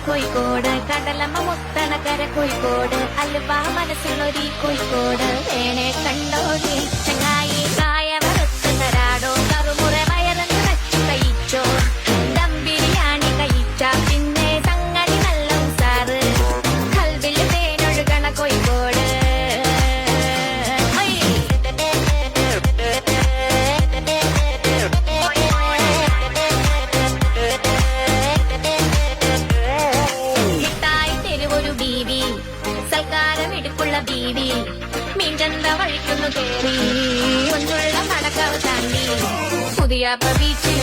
കോഴിക്കോട് കടലമ്മ മുത്തണക്കര കോഴിക്കോട് അലുവ മനസ്സിലൊരി കോഴിക്കോട് വേണേ കണ്ടോടി ചങ്ങായി കായ വറുത്ത് തരാടോ കറുമുറ വയറന്ന് വെച്ചു കഴിച്ചോ ദം ബിരിയാണി കഴിച്ച പിന്നെ സംഗതി നല്ല ഉസാറ് കൽവിൽ തേനൊഴുകണ കോഴിക്കോട് സൽക്കാരമിടുക്കുള്ള ബീവി മീൻചന്ത വഴിക്കുന്നു കേറി ഒന്നുള്ള നടക്കാവ് താണ്ടി പുതിയ ബീച്ചിൽ